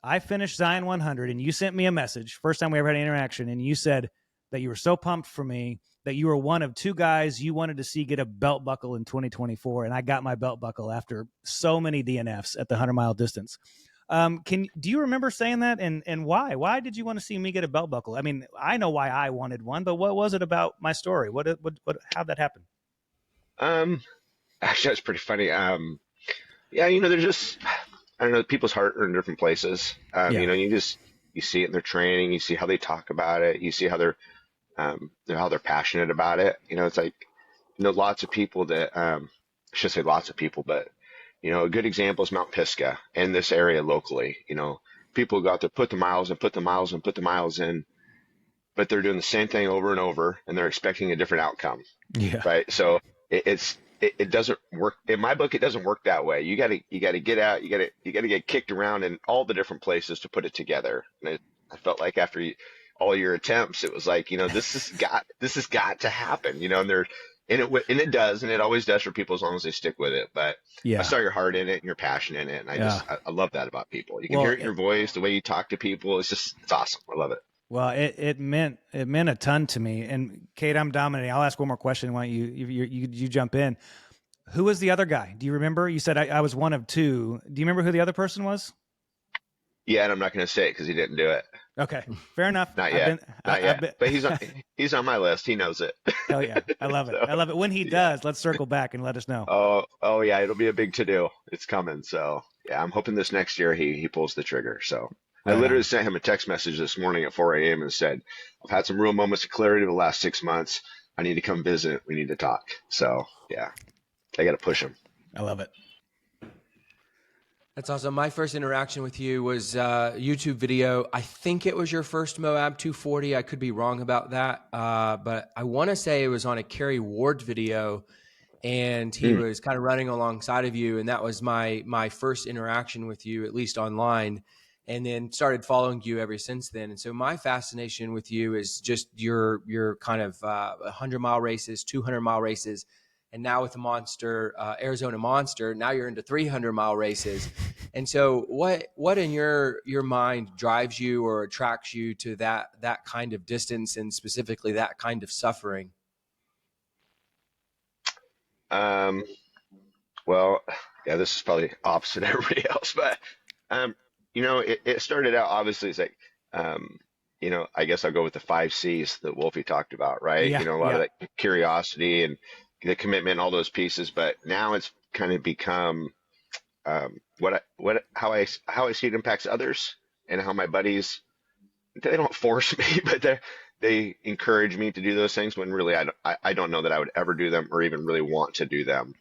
I finished Zion 100 and you sent me a message, first time we ever had an interaction, and you said that you were so pumped for me, that you were one of two guys you wanted to see get a belt buckle in 2024. And I got my belt buckle after so many DNFs at the 100-mile distance. Do you remember saying that, and why? Why did you want to see me get a belt buckle? I mean, I know why I wanted one, but what was it about my story? How'd that happen? Actually, that's pretty funny. Yeah, there's just, I don't know, people's heart are in different places. Yeah. You see it in their training, you see how they talk about it, you see how they're passionate about it. It's like, lots of people that, I should say lots of people, but, a good example is Mount Pisgah in this area locally. People go out there, put the miles and put the miles and put the miles in, but they're doing the same thing over and over, and they're expecting a different outcome. Yeah. Right. So it doesn't work. In my book, it doesn't work that way. You gotta get out. You gotta get kicked around in all the different places to put it together. And I felt like after all your attempts, it was like, this has got to happen, and it does, and it always does for people as long as they stick with it. But Yeah. I saw your heart in it and your passion in it, and I love that about people. You can hear it in your voice, the way you talk to people. It's awesome. I love it. Well, it meant a ton to me. And Kate, I'm dominating. I'll ask one more question. Why don't you jump in? Who was the other guy? Do you remember? You said I was one of two. Do you remember who the other person was? Yeah, and I'm not going to say it because he didn't do it. Okay, fair enough. Not yet. But he's on my list. He knows it. Hell yeah, I love it. I love it. When he does, let's circle back and let us know. Oh yeah, it'll be a big to-do. It's coming. So yeah, I'm hoping this next year he pulls the trigger. So I literally sent him a text message this morning at 4 a.m. and said, I've had some real moments of clarity the last 6 months. I need to come visit. We need to talk. So yeah, I got to push him. I love it. That's awesome. My first interaction with you was YouTube video. I think it was your first Moab 240. I could be wrong about that. But I want to say it was on a Kerry Ward video, and he was kind of running alongside of you. And that was my first interaction with you, at least online, and then started following you ever since then. And so my fascination with you is just your kind of 100-mile races, 200-mile races. And now with the Monster, Arizona Monster, now you're into 300-mile races. And so what in your mind drives you or attracts you to that kind of distance, and specifically that kind of suffering? Well, yeah, this is probably opposite everybody else, but, it started out, obviously, it's like, I guess I'll go with the 5 C's that Wolfie talked about, right? Yeah, A lot of that curiosity and the commitment, all those pieces, but now it's kind of become how I see it impacts others, and how my buddies, they don't force me, but they encourage me to do those things when really I don't know that I would ever do them or even really want to do them.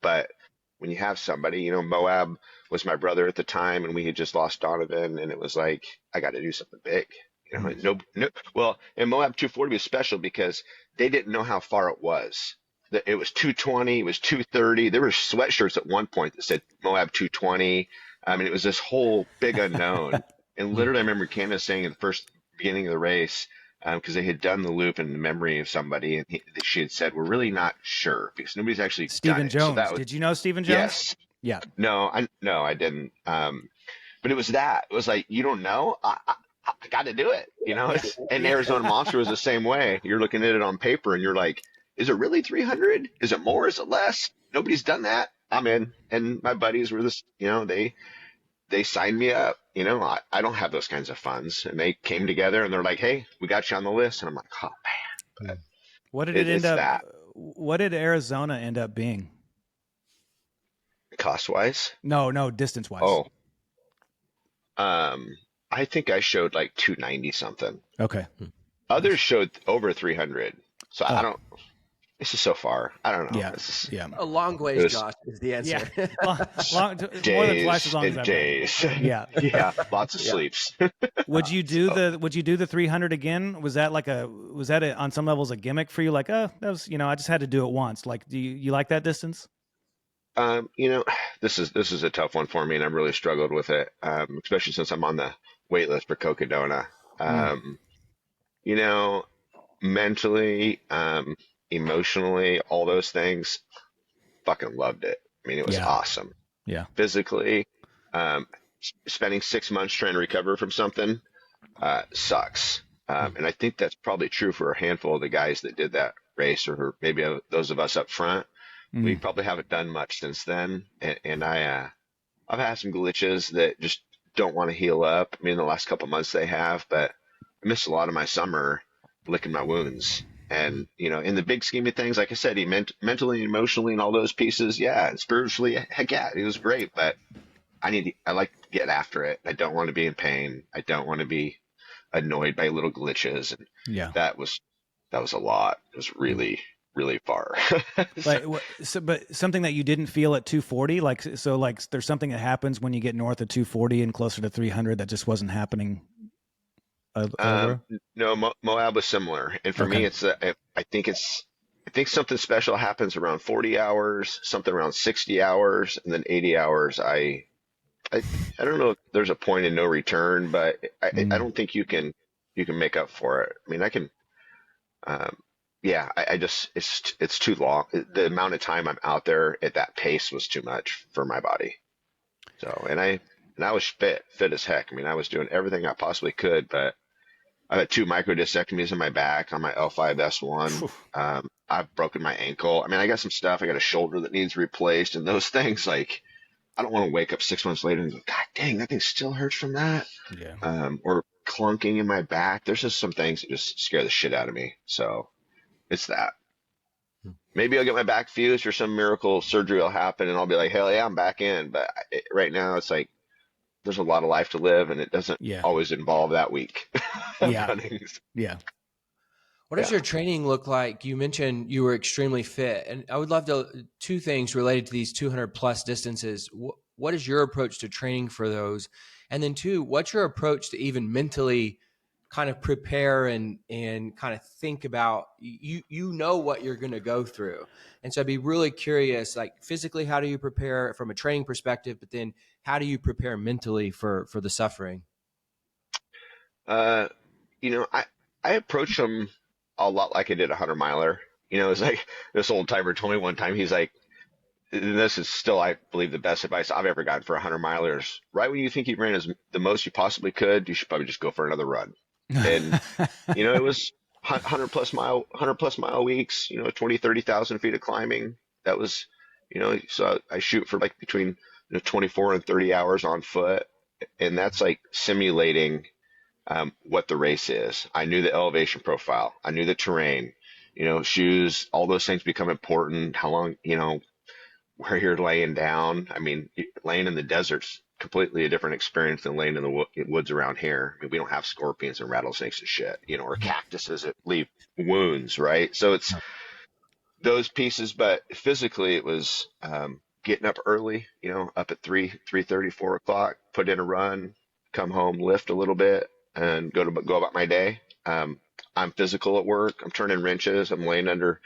But when you have somebody, Moab was my brother at the time, and we had just lost Donovan, and it was like, I got to do something big. Well, and Moab 240 was special because they didn't know how far it was. It was 220, it was 230. There were sweatshirts at one point that said Moab 220. I mean, it was this whole big unknown. And literally, I remember Candace saying at the beginning of the race, because they had done the loop in the memory of somebody, and she had said, "We're really not sure because nobody's actually Stephen Jones." So did you know Stephen Jones? Yes. Yeah. No, I didn't. But it was that. It was like, you don't know. I got to do it. And Arizona Monster was the same way. You're looking at it on paper, and you're like, is it really 300? Is it more? Is it less? Nobody's done that. I'm in. And my buddies were they signed me up. I don't have those kinds of funds. And they came together and they're like, hey, we got you on the list. And I'm like, oh man. But what did it end up? What did Arizona end up being? Cost wise? No, distance wise. I think I showed like 290 something. Okay. Others showed over 300. So I don't. This is so far. I don't know. Yeah. A long ways, Josh, is the answer. Yeah. More than twice as long as days. Yeah. Yeah. Lots of sleeps. Would you do the 300 again? Was that on some levels a gimmick for you? Like, that was, I just had to do it once. Like, do you like that distance? This is a tough one for me, and I've really struggled with it, especially since I'm on the wait list for Cocodona. Mentally, emotionally, all those things, fucking loved it. I mean, it was awesome. Yeah. Physically, spending 6 months trying to recover from something sucks. And I think that's probably true for a handful of the guys that did that race, or maybe those of us up front. We probably haven't done much since then. And I've had some glitches that just don't want to heal up. I mean, the last couple of months they have, but I missed a lot of my summer licking my wounds. And, in the big scheme of things, like I said, mentally, emotionally, and all those pieces, yeah, and spiritually, heck yeah, it was great. But I like to get after it. I don't want to be in pain. I don't want to be annoyed by little glitches. And Yeah. that was a lot. It was really, really far. But something that you didn't feel at 240, like there's something that happens when you get north of 240 and closer to 300 that just wasn't happening. No, Moab was similar, and for me, I think something special happens around 40 hours, something around 60 hours, and then 80 hours. I don't know if there's a point in no return, but I don't think you can make up for it. I mean, I can. Yeah, I just it's too long. The amount of time I'm out there at that pace was too much for my body. So, and I was fit as heck. I mean, I was doing everything I possibly could, but I had 2 microdiscectomies in my back on my L5S1. I've broken my ankle. I mean, I got some stuff. I got a shoulder that needs replaced, and those things, like, I don't want to wake up 6 months later and go, God dang, that thing still hurts from that. Yeah. Or clunking in my back. There's just some things that just scare the shit out of me. So it's that. Maybe I'll get my back fused or some miracle surgery will happen and I'll be like, hell yeah, I'm back in. But right now it's like, there's a lot of life to live and it doesn't always involve that week. Yeah. What does your training look like? You mentioned you were extremely fit, and I would love to, 2 things related to these 200 plus distances. What is your approach to training for those? And then 2, what's your approach to even mentally kind of prepare and kind of think about, you know what you're going to go through. And so I'd be really curious, like physically, how do you prepare from a training perspective, but then how do you prepare mentally for the suffering? I approach them a lot like I did a 100-miler. It's like this old timer told me one time, he's like, and this is still, I believe, the best advice I've ever gotten for 100-milers. Right when you think you ran the most you possibly could, you should probably just go for another run. And, it was 100 plus mile weeks, 20, 30,000 feet of climbing. That was, so I shoot for like between 24 and 30 hours on foot. And that's like simulating what the race is. I knew the elevation profile. I knew the terrain, shoes, all those things become important. How long, where you're laying down. I mean, laying in the desert's completely a different experience than laying in the woods around here. I mean, we don't have scorpions and rattlesnakes and shit, or cactuses that leave wounds, right? So it's those pieces, but physically it was getting up early, up at 3:30, 4 o'clock, put in a run, come home, lift a little bit, and go about my day. I'm physical at work. I'm turning wrenches. I'm laying under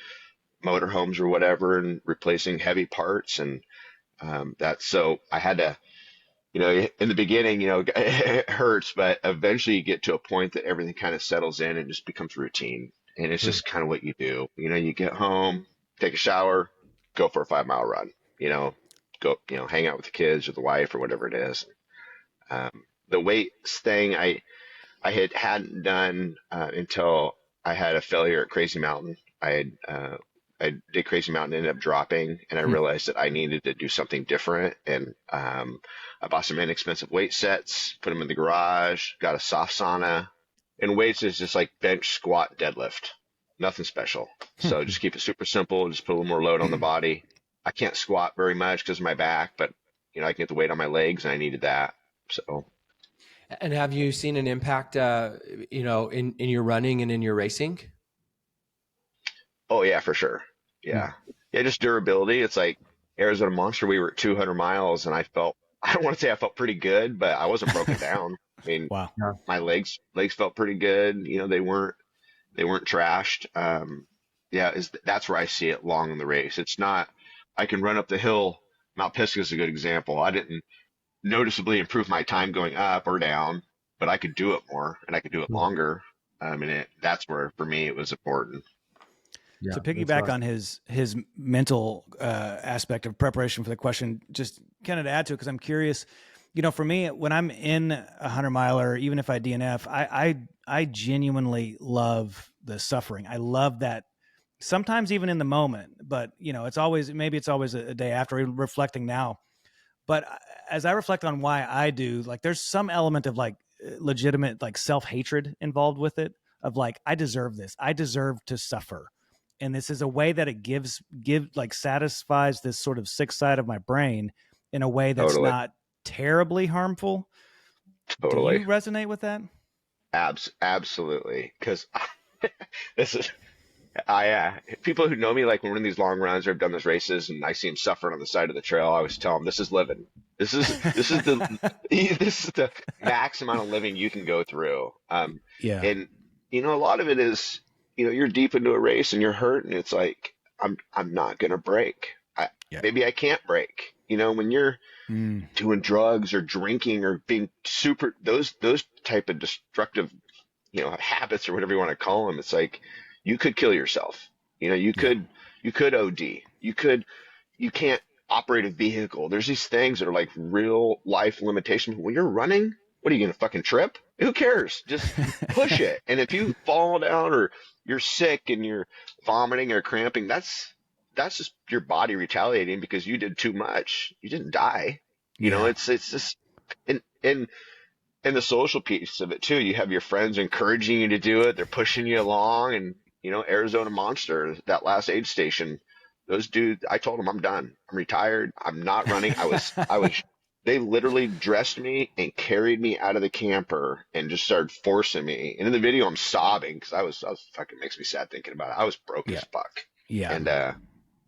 motorhomes or whatever and replacing heavy parts. And that's so I had to, in the beginning, it hurts, but eventually you get to a point that everything kind of settles in and just becomes routine. And it's just kind of what you do. You get home, take a shower, go for a 5-mile run, go, hang out with the kids or the wife or whatever it is. The weights thing hadn't done until I had a failure at Crazy Mountain. I did Crazy Mountain, ended up dropping, and I realized that I needed to do something different. And I bought some inexpensive weight sets, put them in the garage, got a soft sauna. And weights is just like bench, squat, deadlift, nothing special. So just keep it super simple, just put a little more load on the body. I can't squat very much because of my back, but I can get the weight on my legs, and I needed that. So. And have you seen an impact, in your running and in your racing? Oh yeah, for sure. Yeah. Yeah. Just durability. It's like Arizona Monster. We were at 200 miles and I don't want to say I felt pretty good, but I wasn't broken down. I mean, wow. My legs felt pretty good. They weren't trashed. That's where I see it long in the race. It's not, I can run up the hill. Mount Pisgah is a good example. I didn't noticeably improve my time going up or down, but I could do it more and I could do it longer. That's where, for me, it was important. Yeah, to piggyback on his mental aspect of preparation for the question, just kind of to add to it, because I'm curious, For me, when I'm in a 100-miler, even if I DNF, I genuinely love the suffering. I love that. Sometimes even in the moment, but it's always a day after, reflecting now. But as I reflect on why I do, like, there's some element of like legitimate like self-hatred involved with it, of like, I deserve this. I deserve to suffer. And this is a way that it satisfies this sort of sick side of my brain in a way that's Totally. not terribly harmful. Do Totally. you resonate with that? Absolutely. Because this is, people who know me, like when we're in these long runs or have done these races and I see them suffering on the side of the trail, I always tell them, this is living. This is the max amount of living you can go through. Yeah. And a lot of it is, you're deep into a race and you're hurt and it's like, I'm not gonna break. Yeah. Maybe I can't break. When you're doing drugs or drinking or being those type of destructive, habits or whatever you want to call them, it's like you could kill yourself. You could OD. You can't operate a vehicle. There's these things that are like real life limitations. When you're running, what are you gonna fucking trip? Who cares? Just push it. And if you fall down or you're sick and you're vomiting or cramping, that's just your body retaliating because you did too much. You didn't die. It's just, and the social piece of it too. You have your friends encouraging you to do it. They're pushing you along, and Arizona Monster, that last aid station, those dudes. I told them I'm done. I'm retired. I'm not running. I was. They literally dressed me and carried me out of the camper and just started forcing me. And in the video, I'm sobbing because I was fucking, makes me sad thinking about it. I was broke as fuck. Yeah. And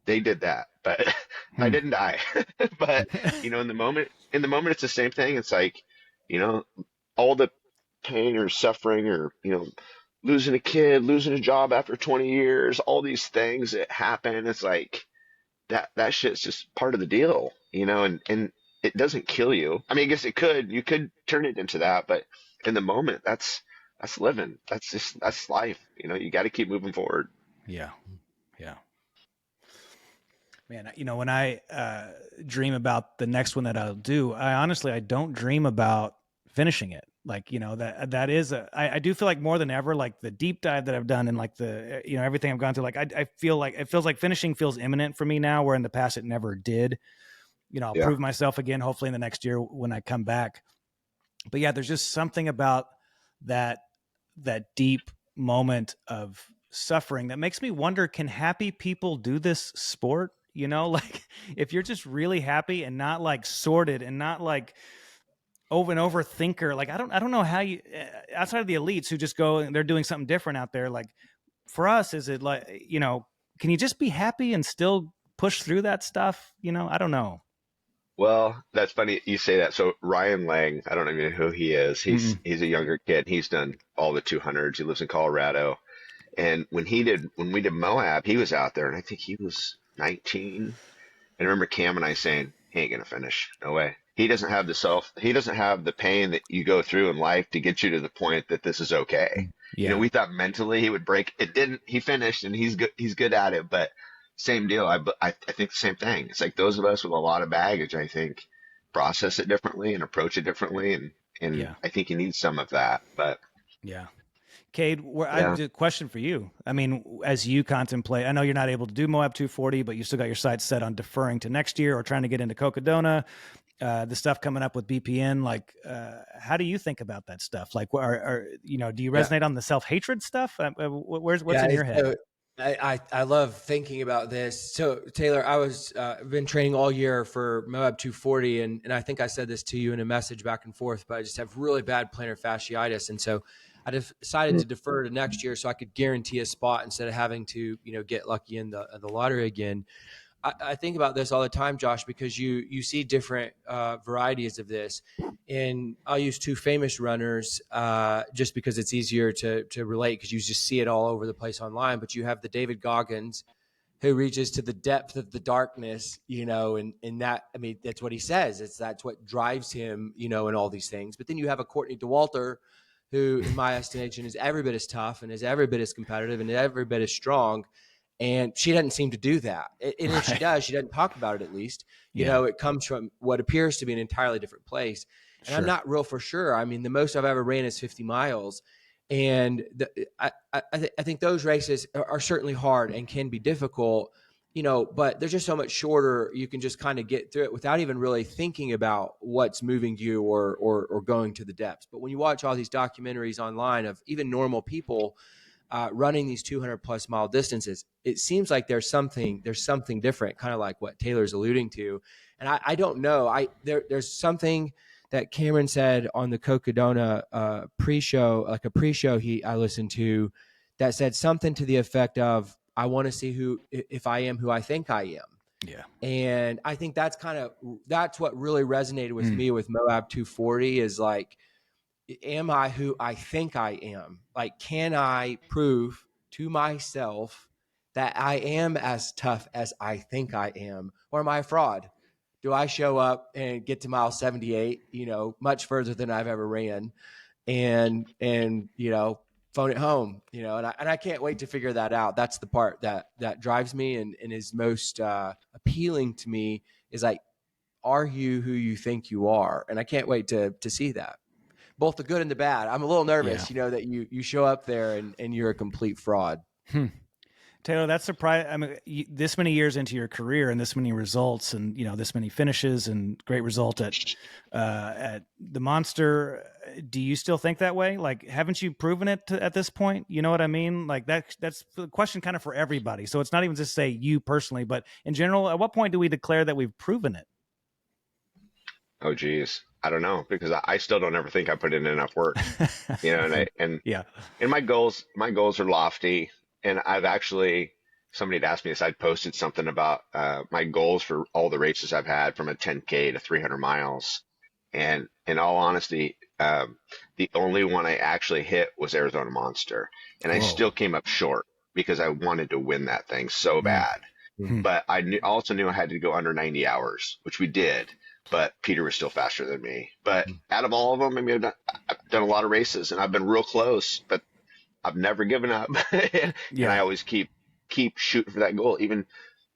they did that, but I didn't die. But in the moment, it's the same thing. It's like, all the pain or suffering or losing a kid, losing a job after 20 years, all these things that happen. It's like that shit's just part of the deal, and it doesn't kill you. I mean, I guess it could. You could turn it into that, but in the moment, that's living. That's life. You got to keep moving forward. Yeah. Yeah. Man, when I dream about the next one that I'll do, I don't dream about finishing it. Like, that is I do feel like more than ever, like the deep dive that I've done and like the, everything I've gone through, like I feel like it feels like finishing feels imminent for me now, where in the past it never did. I'll prove myself again, hopefully in the next year when I come back. But yeah, there's just something about that deep moment of suffering that makes me wonder, can happy people do this sport? Like, if you're just really happy and not like sordid and not like over and over thinker, like I don't know how you, outside of the elites who just go and they're doing something different out there. Like, for us, is it like, can you just be happy and still push through that stuff? I don't know. Well, that's funny you say that. So Ryan Lang, I don't even know who he is. He's a younger kid. He's done all the 200s. He lives in Colorado. And when we did Moab, he was out there, and I think he was 19. And I remember Cam and I saying, he ain't gonna finish. No way. He doesn't have the pain that you go through in life to get you to the point that this is okay. Yeah. We thought mentally he would break. It didn't. He finished, and he's good at it. But same deal. I think the same thing. It's like those of us with a lot of baggage, I think, process it differently and approach it differently. And I think you need some of that. But yeah. Kade, I have a question for you. I mean, as you contemplate, I know you're not able to do Moab 240, but you still got your sights set on deferring to next year or trying to get into Cocodona, the stuff coming up with BPN. Like, how do you think about that stuff? Like, do you resonate on the self-hatred stuff? What's in your head? So I love thinking about this. So Taylor, I've been training all year for Moab 240, and I think I said this to you in a message back and forth, but I just have really bad plantar fasciitis, and so I decided to defer to next year so I could guarantee a spot instead of having to, get lucky in the lottery again. I think about this all the time, Josh, because you see different varieties of this, and I'll use two famous runners just because it's easier to relate, because you just see it all over the place online. But you have the David Goggins, who reaches to the depth of the darkness, and that, I mean, that's what he says. That's what drives him, in all these things. But then you have a Courtney Dauwalter, who, in my estimation, is every bit as tough and is every bit as competitive and every bit as strong. And she doesn't seem to do that. And if she Right. does, she doesn't talk about it at least. Yeah. It comes from what appears to be an entirely different place. And I'm Sure. not real for sure. I mean, the most I've ever ran is 50 miles. And I think those races are certainly hard and can be difficult, but they're just so much shorter. You can just kind of get through it without even really thinking about what's moving you or going to the depths. But when you watch all these documentaries online of even normal people running these 200 plus mile distances, it seems like there's something different, kind of like what Taylor's alluding to. And I don't know. There's something that Cameron said on the Cocodona pre-show, like a pre-show I listened to, that said something to the effect of, I want to see if I am who I think I am. Yeah. And I think that's what really resonated with me with Moab 240 is like, am I who I think I am? Like, can I prove to myself that I am as tough as I think I am? Or am I a fraud? Do I show up and get to mile 78, much further than I've ever ran and phone it home, and I can't wait to figure that out. That's the part that drives me and is most appealing to me is like, are you who you think you are? And I can't wait to see that. Both the good and the bad. I'm a little nervous, that you show up there and you're a complete fraud. Taylor, that's surprising. I mean, this many years into your career and this many results and, this many finishes and great result at the Monster. Do you still think that way? Like, haven't you proven it at this point? You know what I mean? Like that's the question kind of for everybody. So it's not even just say you personally, but in general, at what point do we declare that we've proven it? Oh, geez. I don't know, because I still don't ever think I put in enough work, and Yeah. and my goals are lofty. And somebody had asked me this, I'd posted something about, my goals for all the races I've had from a 10K to 300 miles. And in all honesty, the only one I actually hit was Arizona Monster. And I still came up short because I wanted to win that thing so bad. But I also knew I had to go under 90 hours, which we did. But Peter was still faster than me. But out of all of them, I mean, I've done a lot of races and I've been real close, but I've never given up. And I always keep shooting for that goal. Even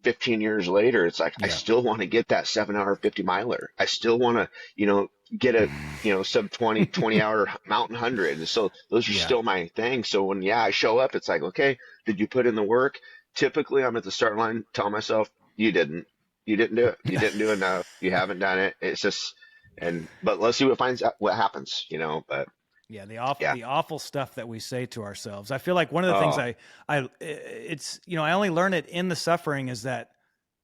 15 years later, it's like, I still want to get that 7-hour 50 miler. I still want to, get a, sub 20 hour mountain 100. And so those are still my thing. So when, I show up, it's like, okay, did you put in the work? Typically I'm at the start line telling myself, you didn't do it. You didn't do enough. You haven't done it. It's just, but let's see what happens, but yeah, the awful stuff that we say to ourselves. I feel like one of the things I only learn it in the suffering is that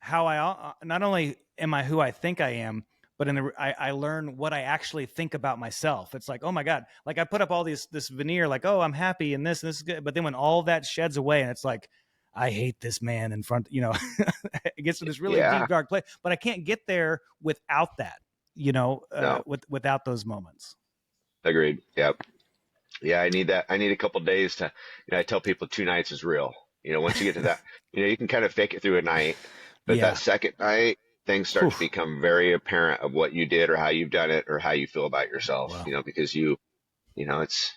how I not only am I who I think I am, but I learn what I actually think about myself. It's like, oh my God, like I put up all this veneer, like, oh, I'm happy and this is good. But then when all that sheds away and it's like, I hate this man in front, it gets to this really deep, dark place, but I can't get there without that, without those moments. Agreed. Yep. Yeah, I need that. I need a couple days to, I tell people 2 nights is real. Once you get to that, you can kind of fake it through a night, but that second night, things start to become very apparent of what you did or how you've done it or how you feel about yourself, because it's,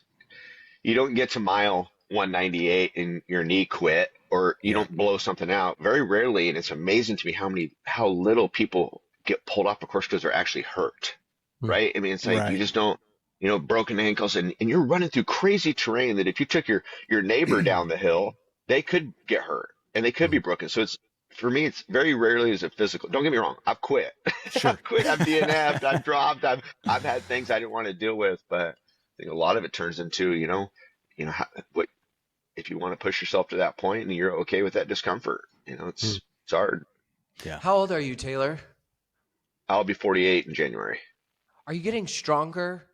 you don't get to mile 198 and your knee quit or you don't blow something out very rarely. And it's amazing to me how little people get pulled off the course because they're actually hurt. Right. I mean, it's like, you just don't, broken ankles and you're running through crazy terrain that if you took your neighbor down the hill, they could get hurt and they could be broken. So for me, it's very rarely is it physical. Don't get me wrong. I've quit. Sure. I've quit. I've DNF'd. I've dropped. I've had things I didn't want to deal with, but I think a lot of it turns into, what, if you want to push yourself to that point and you're okay with that discomfort, it's hard. Yeah. How old are you, Taylor? I'll be 48 in January. Are you getting stronger?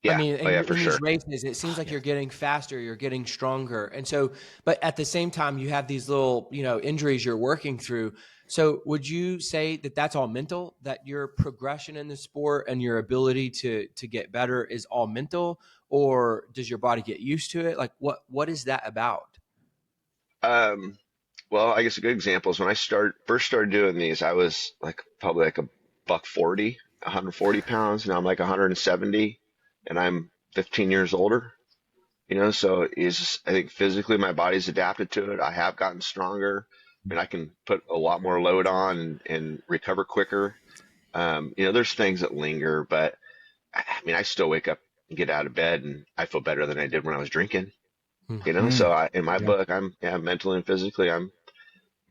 Yeah. I mean, for in sure. these races, it seems like you're getting faster, you're getting stronger. And so, but at the same time, you have these little, injuries you're working through. So would you say that that's all mental, that your progression in the sport and your ability to get better is all mental, or does your body get used to it? Like what is that about? Well, I guess a good example is when I first started doing these, I was probably like a $140, 140 pounds. Now I'm like 170 and I'm 15 years older. So I think physically my body's adapted to it. I have gotten stronger and I can put a lot more load on and recover quicker. There's things that linger, but I mean, I still wake up and get out of bed and I feel better than I did when I was drinking, Mm. so in my Yeah. book, mentally and physically, I'm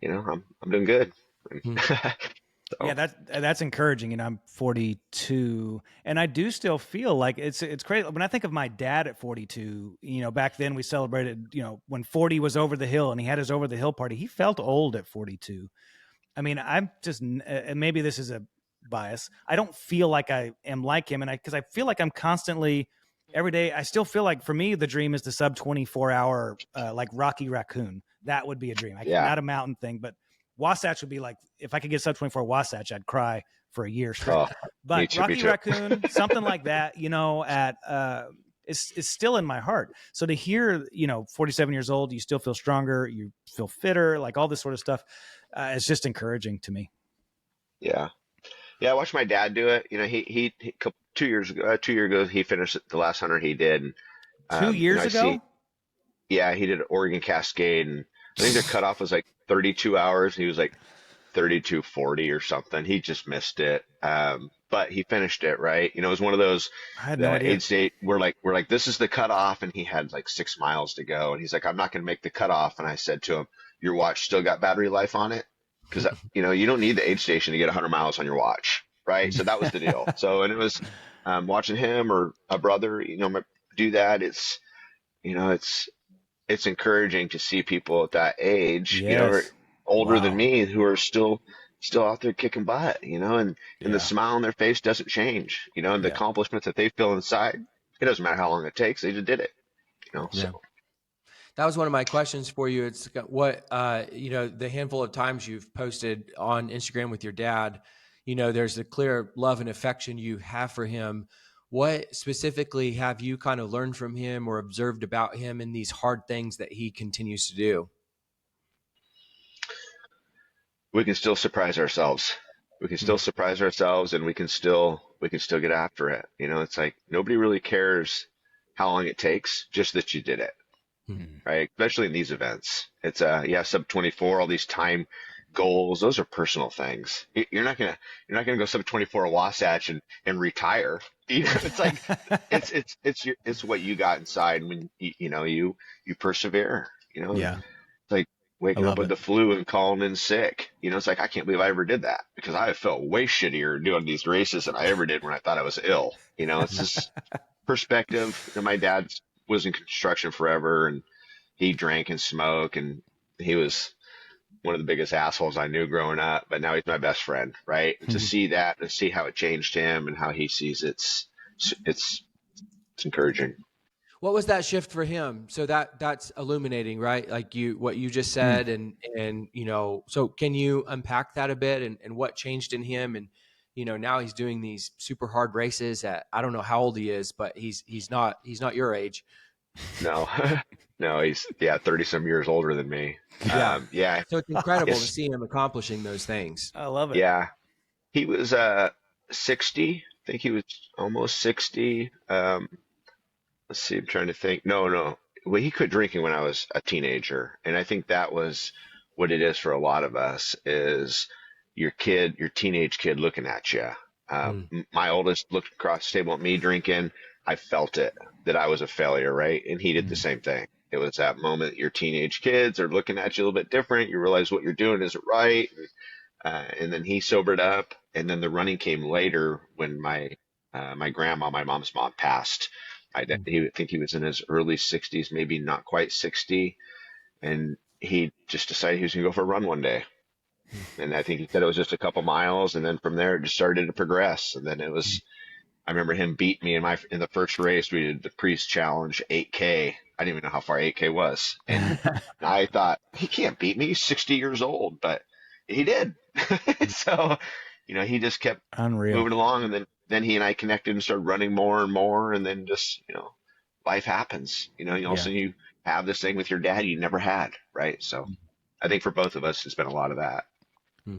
doing good. Yeah, So that's encouraging. I'm 42, and I do still feel like it's crazy. When I think of my dad at 42, back then we celebrated, when 40 was over the hill, and he had his over the hill party. He felt old at 42. I mean, I'm just, and maybe this is a bias. I don't feel like I am like him, and because I feel like I'm constantly every day. I still feel like for me the dream is the sub 24 hour, like Rocky Raccoon. That would be a dream. yeah. Not a mountain thing, but Wasatch would be like, if I could get sub 24 Wasatch, I'd cry for a year straight. Oh, me But too. Me Rocky too. Raccoon, something like that, at is still in my heart. So to hear, 47 years old, you still feel stronger, you feel fitter, like all this sort of stuff, it's just encouraging to me. Yeah. Yeah. I watched my dad do it. He 2 years ago, he finished the last 100 he did. And, Two years I see, ago? yeah, he did Oregon Cascade and I think their cutoff was like 32 hours. He was like 32:40 or something. He just missed it. But he finished it, right? It was one of those, I had no the idea. aid state, we're like, this is the cutoff. And he had like 6 miles to go. And he's like, I'm not going to make the cutoff. And I said to him, your watch still got battery life on it? Because, you don't need the aid station to get 100 miles on your watch, right? So that was the deal. So, and it was watching him or a brother, do that. You know, it's encouraging to see people at that age, or Yes. older than Wow. me who are still out there kicking butt, and the Yeah. smile on their face doesn't change, and the Yeah. accomplishments that they feel inside, it doesn't matter how long it takes, they just did it, so Yeah. That was one of my questions for you. It's what, the handful of times you've posted on Instagram with your dad, there's a clear love and affection you have for him. What specifically have you kind of learned from him or observed about him in these hard things that he continues to do? we can still surprise ourselves. We can still Mm. surprise ourselves and we can still get after it. It's like nobody really cares how long it takes, just that you did it. Mm. Right? Especially in these events. It's sub 24, all these time goals, those are personal things. You're not gonna go sub 24 Wasatch and retire. It's like it's what you got inside when you persevere. Yeah. It's like I waking up love with it. the flu and calling in sick. It's like I can't believe I ever did that because I felt way shittier doing these races than I ever did when I thought I was ill. It's just perspective. My dad was in construction forever and he drank and smoked and he was one of the biggest assholes I knew growing up, but now he's my best friend, right? And to see that and see how it changed him and how he sees it's encouraging. What was that shift for him? So that's illuminating, right? Like what you just Mm. said, and so can you unpack that a bit and what changed in him? And now he's doing these super hard races at, I don't know how old he is, but he's not your age. No, no, he's 30 some years older than me. Yeah. Yeah, So it's incredible to yes, see him accomplishing those things. I love it. yeah. He was 60. I think he was almost 60. Let's see, I'm trying to think. No, no. Well, he quit drinking when I was a teenager, and I think that was what it is for a lot of us is your teenage kid looking at you. Mm. My oldest looked across the table at me drinking. I felt it that I was a failure, right? And he did the Mm. same thing. It was that moment your teenage kids are looking at you a little bit different. You realize what you're doing isn't right. And then he sobered up. And then the running came later when my grandma, my mom's mom, passed. I think he was in his early 60s, maybe not quite 60, and he just decided he was going to go for a run one day. And I think he said it was just a couple miles, and then from there it just started to progress. And then it was, I remember him beat me in the first race. We did the Priest Challenge 8K. I didn't even know how far 8K was, and I thought he can't beat me. He's 60 years old, but he did. So, he just kept Unreal. moving along, and then he and I connected and started running more and more, and then just life happens. All of a Yeah. sudden you have this thing with your dad you never had, right? So I think for both of us, it's been a lot of that.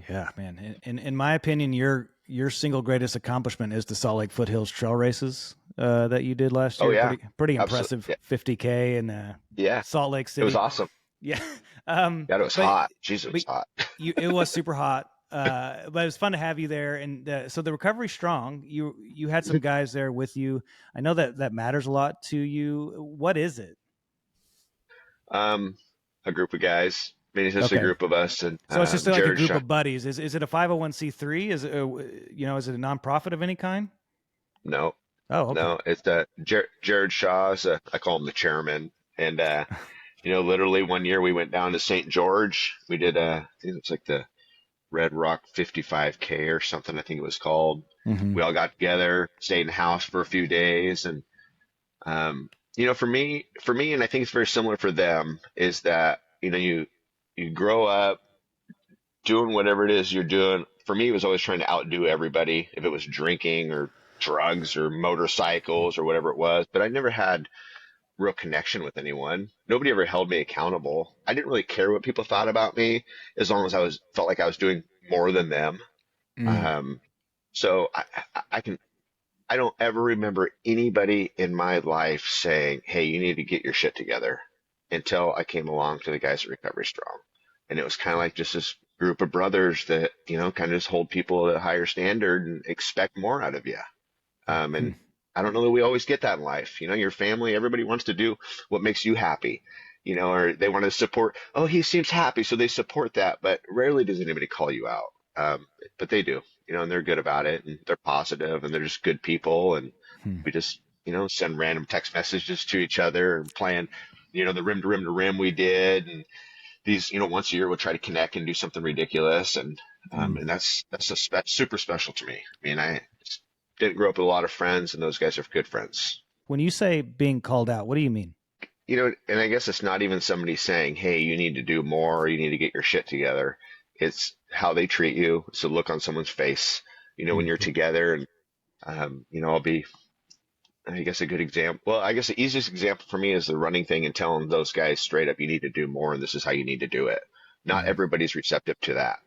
Yeah, man. In my opinion, your single greatest accomplishment is the Salt Lake Foothills Trail Races. that you did last Oh year? yeah, Pretty absolutely. impressive. Yeah, 50K in yeah, Salt Lake it was City. awesome. Yeah. God, it was But hot. Jeez, it but was hot. it was super hot. But it was fun to have you there, and so the recovery's strong. You had some guys there with you. I know that matters a lot to you. What is it? Um, a group of guys. I mean, it's just a Okay, group of us, and so it's just like a Jared group Shaw. of buddies. Is it a 501c3? Is it is it a nonprofit of any kind? No, Oh, okay. no, it's Jared Shaw. I call him the chairman, and literally one year we went down to St. George. We did I think it's like the Red Rock 55K or something, I think it was called. Hmm. We all got together, stayed in the house for a few days, and for me, and I think it's very similar for them, is that you grow up doing whatever it is you're doing. For me, it was always trying to outdo everybody, if it was drinking or drugs or motorcycles or whatever it was. But I never had real connection with anyone. Nobody ever held me accountable. I didn't really care what people thought about me as long as felt like I was doing more than them. Mm. Um, so I don't ever remember anybody in my life saying, "Hey, you need to get your shit together," until I came along to the guys at Recovery Strong. And it was kind of like just this group of brothers that, kind of just hold people at a higher standard and expect more out of you. Hmm. And I don't know that we always get that in life. Your family, everybody wants to do what makes you happy, or they want to support, oh, he seems happy, so they support that. But rarely does anybody call you out. But they do, and they're good about it, and they're positive, and they're just good people. And Hmm. we just, send random text messages to each other and plan, the rim to rim to rim we did. And these, once a year we'll try to connect and do something ridiculous. And that's super special to me. I mean, I didn't grow up with a lot of friends, and those guys are good friends. When you say being called out, what do you mean? And I guess it's not even somebody saying, "Hey, you need to do more, or you need to get your shit together." It's how they treat you. It's a look on someone's face, when Mm. you're together. And, I'll be, I guess, a good example. Well, I guess the easiest example for me is the running thing and telling those guys straight up, you need to do more, and this is how you need to do it. Not Mm. everybody's receptive to that,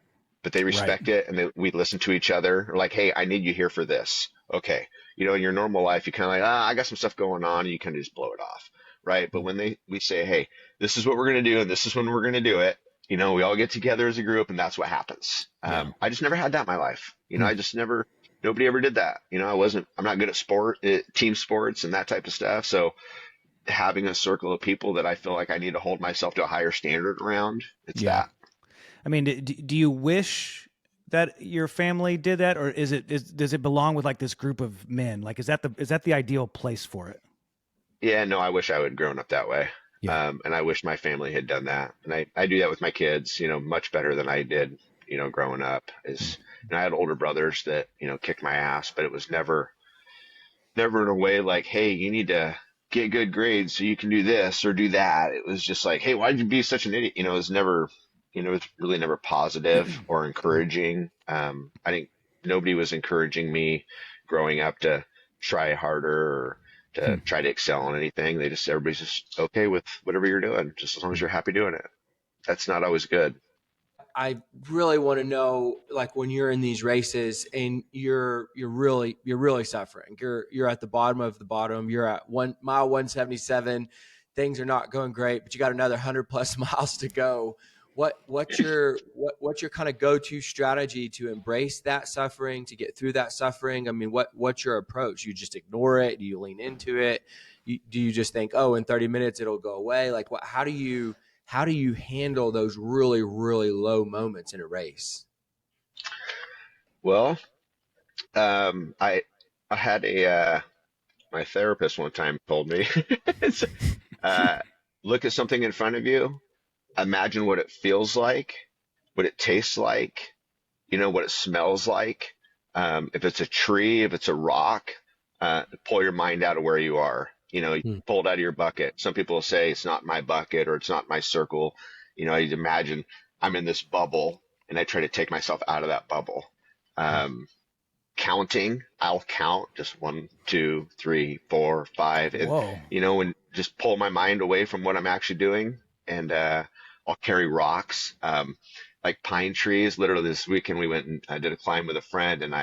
but they Right. respect it, and we listen to each other. Like, "Hey, I need you here for this." Okay. In your normal life, you kind of like, I got some stuff going on, and you kind of just blow it off. Right. But Mm. when we say, "Hey, this is what we're going to do, and this is when we're going to do it," we all get together as a group, and that's what happens. Yeah. I just never had that in my life. Hmm. I just never, nobody ever did that. I'm not good at team sports and that type of stuff. So having a circle of people that I feel like I need to hold myself to a higher standard around, it's Yeah. that. I mean, do you wish that your family did that, or does it belong with like this group of men? Like, is that the ideal place for it? Yeah, no, I wish I would grown up that way. Yeah. And I wish my family had done that. And I do that with my kids, much better than I did, growing up. Mm. I had older brothers that, kicked my ass, but it was never in a way like, "Hey, you need to get good grades so you can do this or do that." It was just like, "Hey, why did you be such an idiot?" It was never, it was really never positive or encouraging. I think nobody was encouraging me growing up to try harder or to try to excel in anything. Everybody's just okay with whatever you're doing, just as long as you're happy doing it. That's not always good. I really want to know, like, when you're in these races and you're really suffering. You're at the bottom of the bottom. You're at 1 mile 177. Things are not going great, but you got another 100 plus miles to go. What's your kind of go-to strategy to embrace that suffering, to get through that suffering? I mean, what's your approach? You just ignore it? Do you lean into it? Do you just think, oh, in 30 minutes it'll go away? Like, how do you handle those really, really low moments in a race? Well, I had my therapist one time told me, it's, uh, look at something in front of you, imagine what it feels like, what it tastes like, what it smells like. If it's a tree, if it's a rock, pull your mind out of where you are. You Hmm. pull it out of your bucket. Some people say it's not my bucket or it's not my circle. I imagine I'm in this bubble and I try to take myself out of that bubble. Um, Counting, I'll count just one, two, three, four, five, and Whoa. and just pull my mind away from what I'm actually doing. And I'll carry rocks, like pine trees. Literally this weekend we went and I did a climb with a friend, and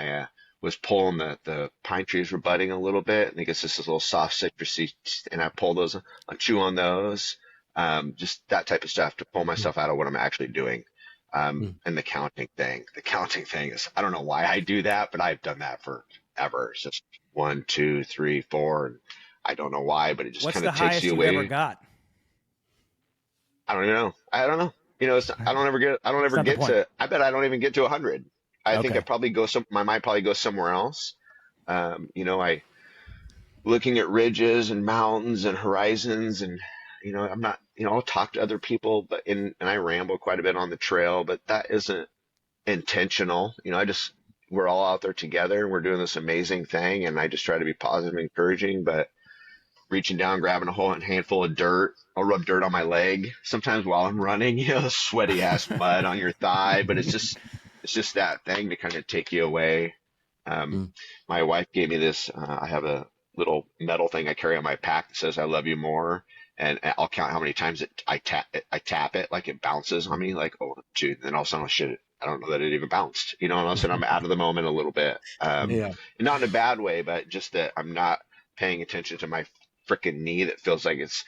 was pulling the pine trees were budding a little bit, and it gets this little soft citrusy, and I pull those, I chew on those, just that type of stuff to pull myself out of what I'm actually doing. And the counting thing is, I don't know why I do that, but I've done that forever. It's just 1, 2, 3, 4, and I don't know why, but it just What's kind the of takes highest you you've ever away. got? I don't even know. I don't know. I don't ever It's not the get point. to, I bet I don't even get to 100. I think I Okay. probably my mind probably goes somewhere else. I looking at ridges and mountains and horizons, and I'm not, I'll talk to other people, and I ramble quite a bit on the trail, but that isn't intentional. We're all out there together and we're doing this amazing thing, and I just try to be positive and encouraging, but reaching down, grabbing a whole handful of dirt. I'll rub dirt on my leg sometimes while I'm running, sweaty ass mud on your thigh, but it's just that thing to kind of take you away. Um, Mm. my wife gave me this. I have a little metal thing I carry on my pack that says "I love you more," and I'll count how many times I tap it, like it bounces on me, like, oh, dude. And then all of a sudden, oh, shit, I don't know that it even bounced. And all of a sudden, I'm out of the moment a little bit. Yeah. And not in a bad way, but just that I'm not paying attention to my freaking knee that feels like it's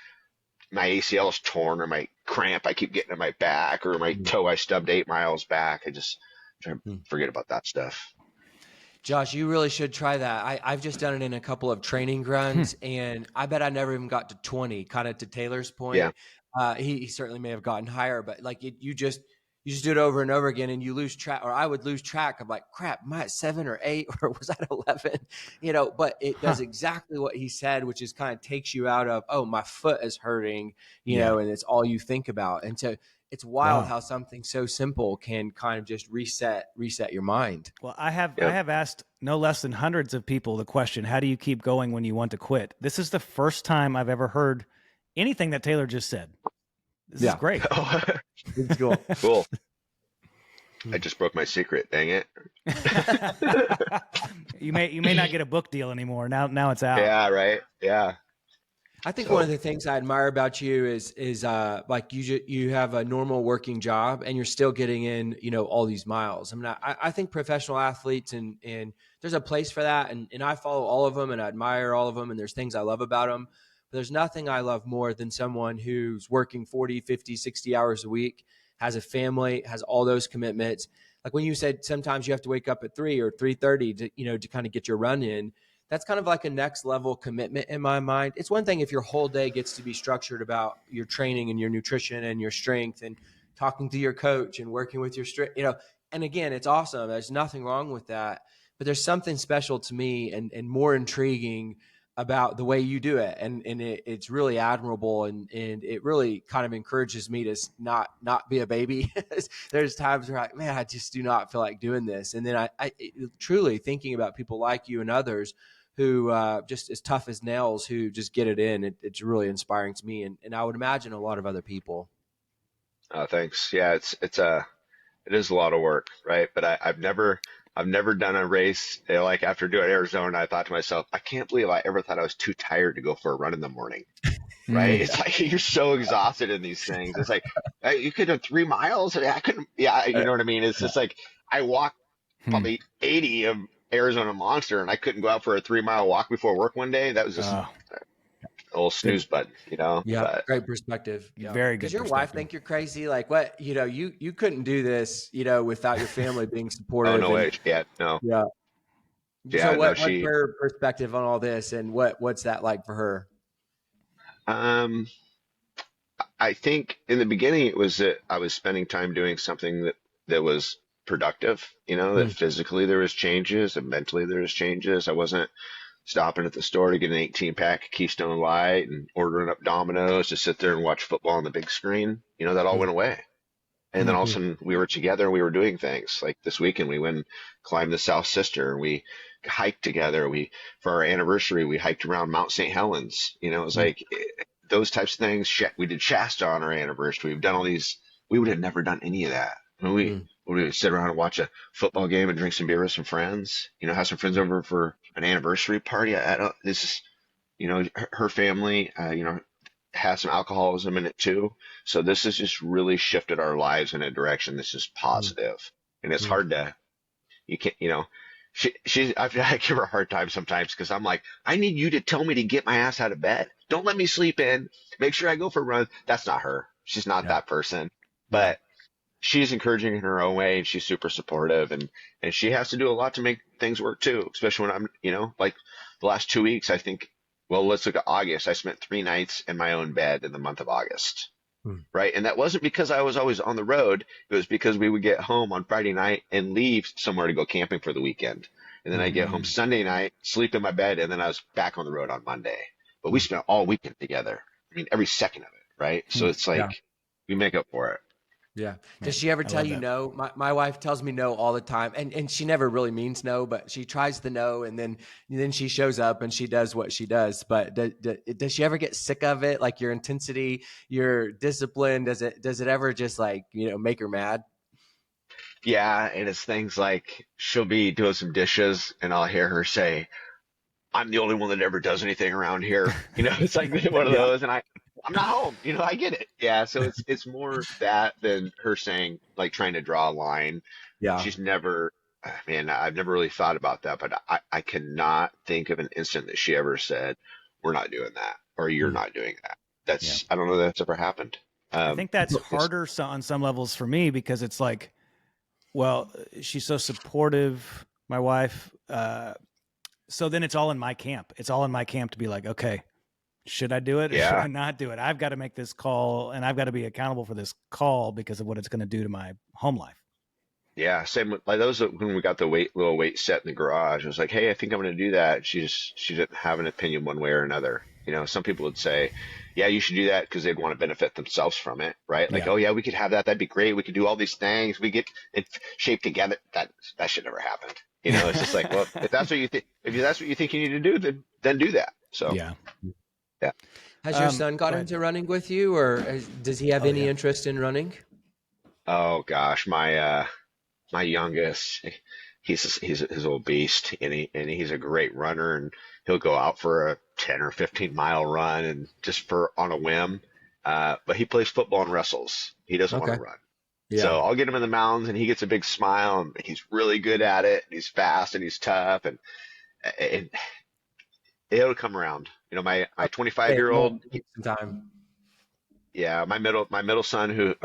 my ACL is torn, or my cramp I keep getting in my back, or my toe I stubbed 8 miles back. I just try to forget about that stuff. Josh, you really should try that. I've just done it in a couple of training runs, and I bet I never even got to 20. Kind of to Taylor's Yeah. point, he certainly may have gotten higher, but like you just do it over and over again, and you lose track. Or I would lose track of like, crap, am I at 7 or 8, or was I at 11? But it Huh. does exactly what he said, which is kind of takes you out of, oh, my foot is hurting, Yeah. and it's all you think about. And so it's wild Wow. how something so simple can kind of just reset your mind. Well, I have Yep. asked no less than hundreds of people the question, how do you keep going when you want to quit? This is the first time I've ever heard anything that Taylor just said. This is great. It's cool. Cool. I just broke my secret. Dang it. You may not get a book deal anymore. Now it's out. Yeah. Right. Yeah. I think So one of the things I admire about you is like you have a normal working job and you're still getting in, all these miles. I mean, I think professional athletes and there's a place for that. And I follow all of them and I admire all of them. And there's things I love about them. But there's nothing I love more than someone who's working 40, 50, 60 hours a week, has a family, has all those commitments. Like when you said sometimes you have to wake up at 3 or 3:30 to kind of get your run in. That's kind of like a next level commitment in my mind. It's one thing if your whole day gets to be structured about your training and your nutrition and your strength and talking to your coach and working with your strength, and again, it's awesome. There's nothing wrong with that, but there's something special to me and more intriguing about the way you do it. And it's really admirable. And it really kind of encourages me to not be a baby. There's times where man, I just do not feel like doing this. And then I truly thinking about people like you and others who just as tough as nails, who just get it in. It's really inspiring to me, and I would imagine a lot of other people. thanks. Yeah. It is a lot of work, right? But I've never done a race like after doing Arizona. I thought to myself, I can't believe I ever thought I was too tired to go for a run in the morning, right? It's like you're so exhausted in these things. It's like hey, you could have 3 miles. I couldn't. Yeah, you know what I mean. It's just like I walked probably 80 of Arizona Monster, and I couldn't go out for a 3 mile walk before work one day. That was just Oh, a little snooze button, Yeah, But great perspective. Yeah. very good Does your wife perspective. think you're crazy? Like what, you couldn't do this, without your family being oh supportive no and way, yeah, no, yeah. So yeah, no, what's she. her perspective on all this and what's that like for her? Um, I think in the beginning it was that I was spending time doing something that was productive, that Mm, physically there was changes and mentally there was changes. I wasn't stopping at the store to get an 18 pack of Keystone Light and ordering up Domino's to sit there and watch football on the big screen. That all mm, went away. And then mm, all of a sudden we were together and we were doing things like this weekend. We went and climbed the South Sister. We hiked together. For our anniversary, we hiked around Mount St. Helens. It was mm, like those types of things. We did Shasta on our anniversary. We've done all these. We would have never done any of that. I mean, mm, we would sit around and watch a football game and drink some beer with some friends. Have some friends over for an anniversary party. I don't. This is, her family. Has some alcoholism in it too. So this has just really shifted our lives in a direction that's just mm, positive. And it's mm, hard to, you can't, I give her a hard time sometimes because I'm like, I need you to tell me to get my ass out of bed. Don't let me sleep in. Make sure I go for a run. That's not her. She's not Yeah. that person. Yeah. But she's encouraging in her own way, and she's super supportive, and she has to do a lot to make things work too, especially when I'm, like the last 2 weeks, I think, well, let's look at August. I spent 3 nights in my own bed in the month of August. Hmm. Right. And that wasn't because I was always on the road. It was because we would get home on Friday night and leave somewhere to go camping for the weekend. And then I get home Mm. Sunday night, sleep in my bed, and then I was back on the road on Monday. But we spent all weekend together. I mean, every second of it. Right. So it's Yeah. like we make up for it. Yeah. Does Man, she ever I tell love you that. no? My wife tells me no all the time, and she never really means no, but she tries the no, and then she shows up and she does what she does. But does she ever get sick of it? Like your intensity, your discipline, does it ever just like, make her mad? Yeah. And it's things like she'll be doing some dishes and I'll hear her say, I'm the only one that ever does anything around here. It's like one of Yeah. those, and I'm not home. I get it. Yeah, so it's more that than her saying like trying to draw a line. Yeah. She's never, man, I've never really thought about that, but I cannot think of an instant that she ever said, "We're not doing that," or "You're Hmm. not doing that." Yeah. I don't know that that's ever happened. I Um, think that's it's harder on some levels for me because it's like, well, she's so supportive, my wife. So then it's all in my camp. It's all in my camp to be like, okay, should I do it or should yeah, I not do it? I've got to make this call and I've got to be accountable for this call because of what it's going to do to my home life. yeah. Same with like those when we got the little weight set in the garage. I was like, hey, I think I'm going to do that. She didn't have an opinion one way or another. Some people would say, yeah, you should do that because they'd want to benefit themselves from it, right? Like, Yeah. oh yeah, we could have that. That'd be great. We could do all these things. We get it shaped together. That should never happen. It's just like, well, if that's what you think, if that's what you think you need to do, then do that. So Yeah. yeah. Has your son Go got ahead. into running with you, or does he have Oh, any yeah. interest in running? Oh gosh, my youngest, he's his old beast, and he's a great runner, and he'll go out for a 10 or 15 mile run, and just for on a whim. But he plays football and wrestles. He doesn't want Okay. to run. Yeah. So I'll get him in the mountains, and he gets a big smile, and he's really good at it. And he's fast, and he's tough, and it'll come around. My 25 Hey, year well, old, take some time. yeah, my middle son who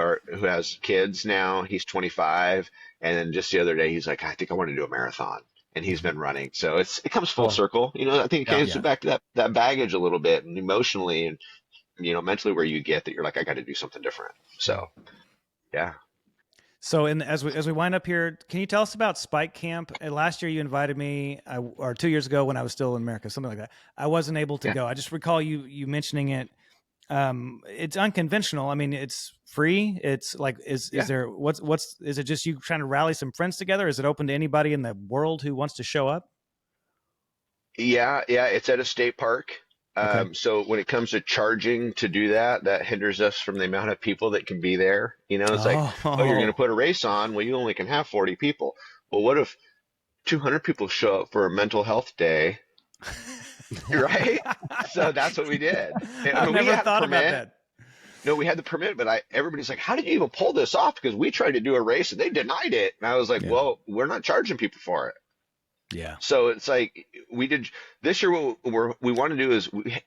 has kids now, he's 25, and then just the other day he's like, I think I want to do a marathon, and he's been running. So it comes full Cool. circle. I think it Yeah. comes Yeah. back to that baggage a little bit, and emotionally and mentally where you get that you're like, I got to do something different. So yeah, So, as we wind up here, can you tell us about Spike Camp? Last year, you invited me, or 2 years ago when I was still in America, something like that. I wasn't able to yeah, go. I just recall you mentioning it. It's unconventional. I mean, it's free. It's like, is yeah, there is it just you trying to rally some friends together? Is it open to anybody in the world who wants to show up? yeah. It's at a state park. Okay. So when it comes to charging to do that, that hinders us from the amount of people that can be there. It's like, oh, you're going to Oh, put a race on. Well, you only can have 40 people. Well, what if 200 people show up for a mental health day, right? So that's what we did. And, I I've mean, we never had a thought about permit. that. No, we had the permit, but everybody's like, how did you even pull this off? Because we tried to do a race and they denied it. And I was like, Yeah. well, we're not charging people for it. Yeah. So it's like we did this year. We want to do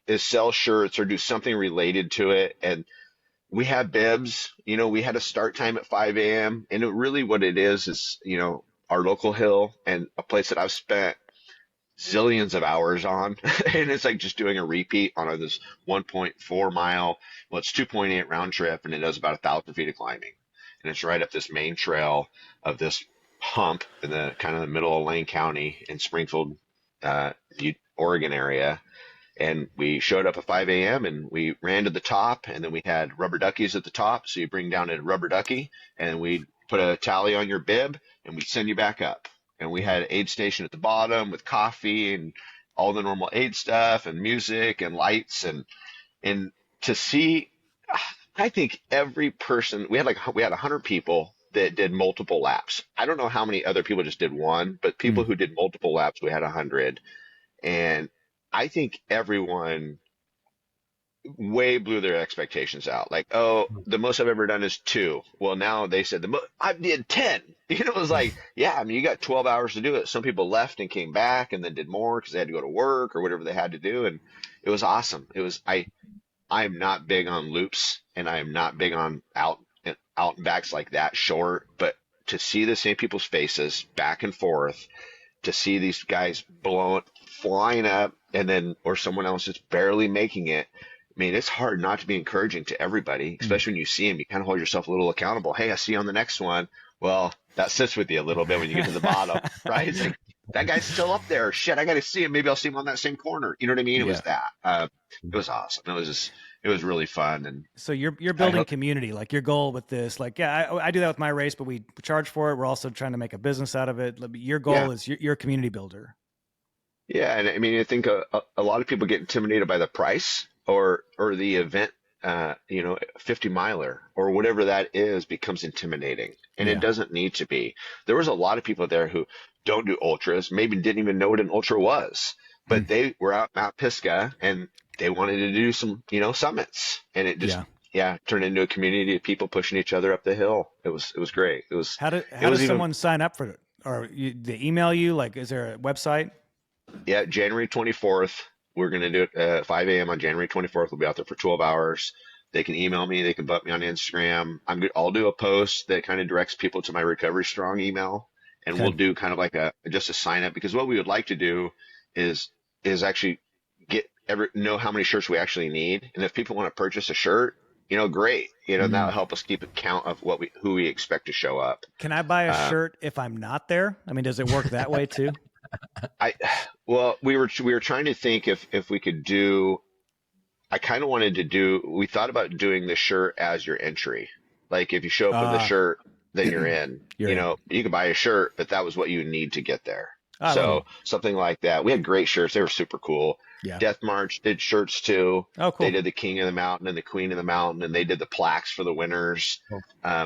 is sell shirts or do something related to it. And we have bibs. We had a start time at 5 a.m. And really what it is, our local hill and a place that I've spent zillions of hours on. And it's like just doing a repeat on this 1.4 mile. Well, it's 2.8 round trip, and it does about 1,000 feet of climbing. And it's right up this main trail of this hump in the kind of the middle of Lane County in Springfield, Oregon area. And we showed up at 5 a.m. and we ran to the top, and then we had rubber duckies at the top. So you bring down a rubber ducky, and we put a tally on your bib, and we send you back up. And we had an aid station at the bottom with coffee and all the normal aid stuff and music and lights and to see, I think every person we had 100 people that did multiple laps. I don't know how many other people just did one, but people Mm. who did multiple laps, we had 100, and I think everyone way blew their expectations out. Like, oh, the most I've ever done is two. Well, now they said I did 10. You know, it was like, yeah, I mean, you got 12 hours to do it. Some people left and came back and then did more because they had to go to work or whatever they had to do. And it was awesome. I'm not big on loops and I am not big on out and backs like that short, but to see the same people's faces back and forth, to see these guys flying up and then, or someone else is barely making it. I mean, it's hard not to be encouraging to everybody, especially when you see them, you kind of hold yourself a little accountable. Hey, I see you on the next one. Well, that sits with you a little bit when you get to the bottom, right? It's like, that guy's still up there. Shit, I got to see him. Maybe I'll see him on that same corner. You know what I mean? It was that. It was awesome. It was really fun. And so you're building community, like your goal with this, like, yeah, I do that with my race, but we charge for it. We're also trying to make a business out of it. Your goal is you're a community builder. yeah, and I mean, I think a lot of people get intimidated by the price or the event. 50 miler or whatever that is becomes intimidating, and it doesn't need to be. There was a lot of people there who don't do ultras, maybe didn't even know what an ultra was, but they were out Mount Pisgah and they wanted to do some, summits, and it just turned into a community of people pushing each other up the hill. It was great. It was how does someone sign up for it, or they email you? Like, is there a website? Yeah, January 24th. We're going to do it at 5 a.m. on January 24th. We'll be out there for 12 hours. They can email me. They can bump me on Instagram. I'll do a post that kind of directs people to my Recovery Strong email, and we'll do kind of like just a sign up, because what we would like to do is actually know how many shirts we actually need. And if people want to purchase a shirt, great. That'll help us keep a count of who we expect to show up. Can I buy a shirt if I'm not there? I mean, does it work that way too? Well, we were trying to think if we could do. I kind of wanted to do. We thought about doing the shirt as your entry. Like if you show up with the shirt, then you're in. You can buy a shirt, but that was what you need to get there. So something like that. We had great shirts. They were super cool. Yeah. Death March did shirts too. Oh, cool. They did the King of the Mountain and the Queen of the Mountain, and they did the plaques for the winners. Cool.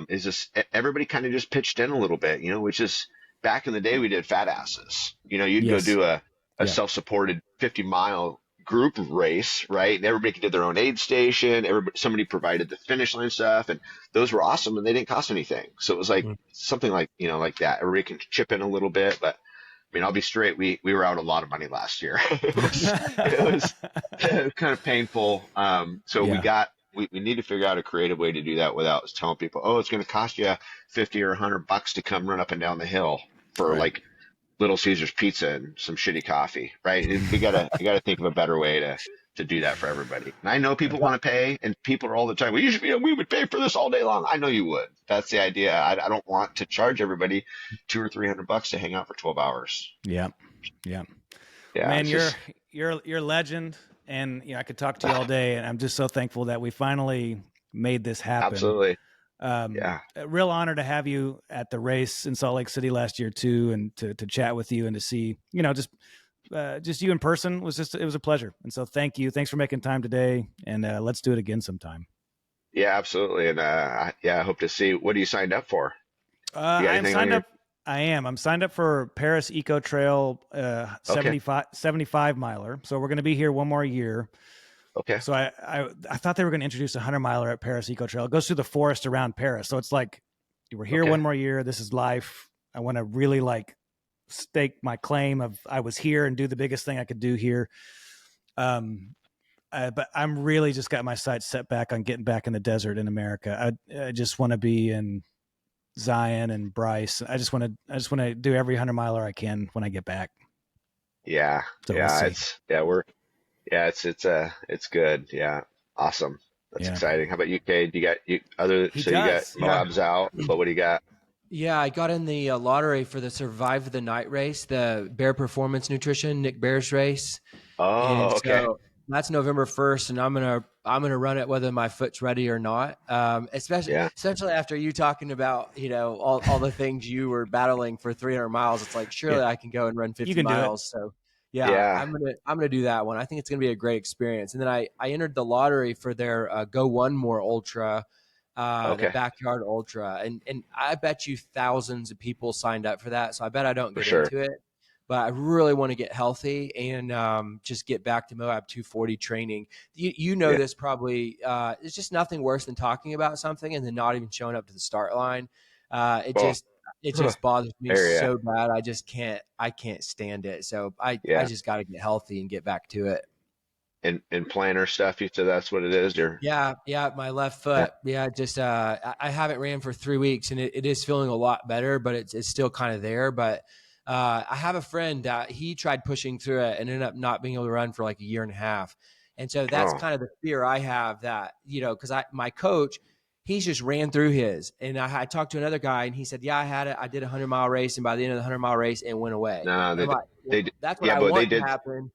It's just everybody kind of just pitched in a little bit, which is. Back in the day, we did fat asses. You'd go do a self-supported 50-mile group race, right? And everybody did their own aid station. Somebody provided the finish line stuff, and those were awesome, and they didn't cost anything. So it was like something like like that. Everybody can chip in a little bit, but I mean, I'll be straight. We were out a lot of money last year. it was kind of painful. We need to figure out a creative way to do that without telling people, oh, it's going to cost you $50 or $100 to come run up and down the hill for like Little Caesars pizza and some shitty coffee, right? You gotta think of a better way to do that for everybody. And I know people want to pay, and people are all the time, well, we would pay for this all day long. I know you would. That's the idea. I don't want to charge everybody $200 or $300 to hang out for 12 hours. Yeah. Man, you're a legend. And I could talk to you all day, and I'm just so thankful that we finally made this happen. Absolutely. A real honor to have you at the race in Salt Lake City last year too, and to chat with you and to see, just you in person it was a pleasure. And so thank you. Thanks for making time today, and let's do it again sometime. Yeah, absolutely. And I hope to see. What are you signed up for? I'm signed up. I am. I'm signed up for Paris Eco Trail 75 miler. So we're going to be here one more year. Okay. So I thought they were going to introduce a 100 miler at Paris Eco Trail. It goes through the forest around Paris. So it's like, we're here one more year. This is life. I want to really stake my claim of I was here and do the biggest thing I could do here. But I'm really just got my sights set back on getting back in the desert in America. I just want to be in Zion and Bryce. I just want to do every 100 miler I can when I get back. Yeah. So it's good. Yeah. Awesome. That's exciting. How about you, Kade? You got Moab's out, but what do you got? Yeah, I got in the lottery for the Survive the Night race, the Bear Performance Nutrition, Nick Bear's race. Oh, okay. So that's November 1st, and I'm gonna run it whether my foot's ready or not. Especially after you talking about all the things you were battling for 300 miles. It's like surely I can go and run 50 miles. So I'm gonna do that one. I think it's gonna be a great experience. And then I entered the lottery for their Go One More Ultra, the Backyard Ultra, and I bet you thousands of people signed up for that. So I bet I don't get into it. But I really want to get healthy and just get back to Moab 240 training. This probably. It's just nothing worse than talking about something and then not even showing up to the start line. It it just bothers me Area. so bad. I can't stand it. So I Yeah. just got to get healthy and get back to it. And plantar stuff, you said that's what it is? Or Yeah, my left foot. Yeah, just I haven't ran for 3 weeks, and it is feeling a lot better, but it's still kind of there. But I have a friend that he tried pushing through it and ended up not being able to run for like a year and a half. And so that's kind of the fear I have, that, you know, because my coach, he's just ran through his. And I talked to another guy, and he said, yeah, I did a 100-mile race, and by the end of the 100-mile race, it went away. no, I'm like, well, that's what yeah, I but want to happen.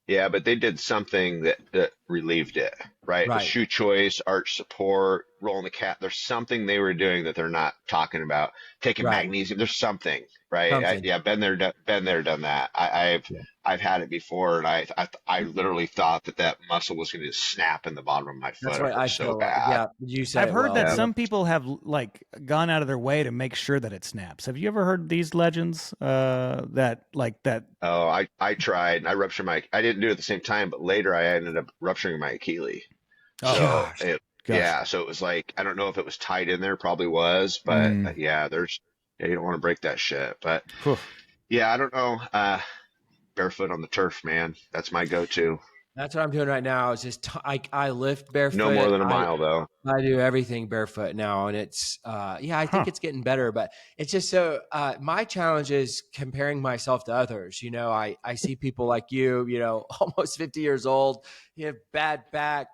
Yeah, but they did something that relieved it, right? The Right. shoe choice, arch support, rolling the cat. There's something they were doing that they're not talking about. Taking Right. magnesium. There's something, right? Something. Been there, done that. I've had it before, and I literally thought that muscle was going to snap in the bottom of my foot. That's It what hurt I so feel like. bad. Yeah, you said I've heard that yeah. some people have like gone out of their way to make sure that it snaps. Have you ever heard these legends that like that? Oh, I tried, and I ruptured I didn't do it at the same time, but later I ended up rupturing my Achilles. Oh, So gosh. so it was like, I don't know if it was tied in there, probably was, but you don't want to break that shit. But Whew. yeah, I don't know. Barefoot on the turf, man. That's my go-to. That's what I'm doing right now. Is just I lift barefoot. No more than a mile though. I do everything barefoot now, and it's I think it's getting better, but it's just so my challenge is comparing myself to others. You know, I see people like you know, almost 50 years old, you have bad back,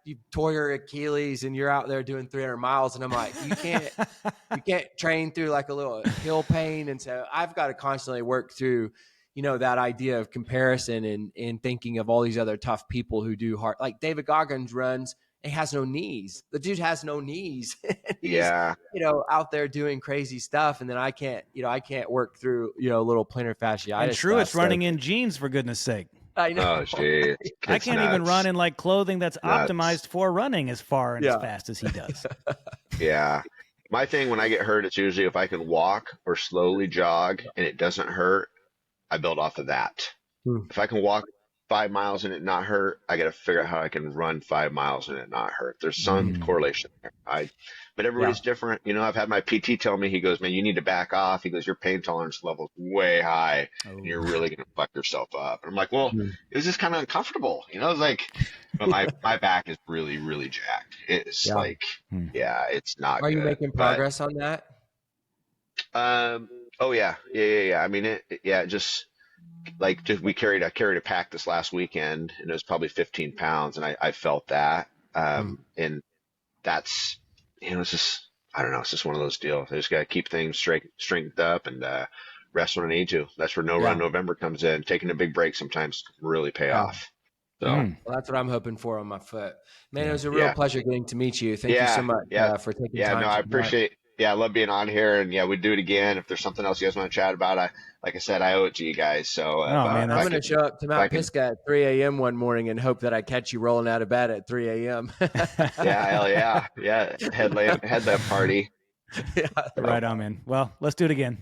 you tore your Achilles, and you're out there doing 300 miles, and I'm like, you can't train through like a little heel pain, and so I've got to constantly work through, you know, that idea of comparison and thinking of all these other tough people who do hard, like David Goggins runs. He has no knees. The dude has no knees. He's, you know, out there doing crazy stuff. And then I can't work through, you know, little plantar fasciitis. And Truett's running in jeans, for goodness sake. I know. Oh, geez. I can't even run in like clothing that's Nuts. optimized for running as far and as fast as he does. Yeah. My thing when I get hurt, it's usually if I can walk or slowly jog and it doesn't hurt, I build off of that. If I can walk 5 miles and it not hurt, I got to figure out how I can run 5 miles and it not hurt. There's some correlation there. But everybody's different. You know, I've had my PT tell me, he goes, man, you need to back off. He goes, your pain tolerance level is way high and you're really going to fuck yourself up. And I'm like, well, it was just kind of uncomfortable. You know, it's like, but my back is really, really jacked. It's like, it's not Are good. you making progress on that? Oh yeah. I mean, just I carried a pack this last weekend, and it was probably 15 pounds, and I felt that. And that's, you know, it's just, I don't know, it's just one of those deals. I just got to keep things strengthened up and rest when I need to. That's where No Run November comes in. Taking a big break sometimes can really pay off. So well, that's what I'm hoping for on my foot. Man, it was a real pleasure getting to meet you. Thank you so much for taking time. No, I appreciate. I love being on here, and we'd do it again. If there's something else you guys want to chat about, like I said, I owe it to you guys. So man, I'm going to show up to Mount Pisgah at 3 a.m. one morning and hope that I catch you rolling out of bed at 3 a.m. Hell yeah. Headlamp party. Right on, man. Well, let's do it again.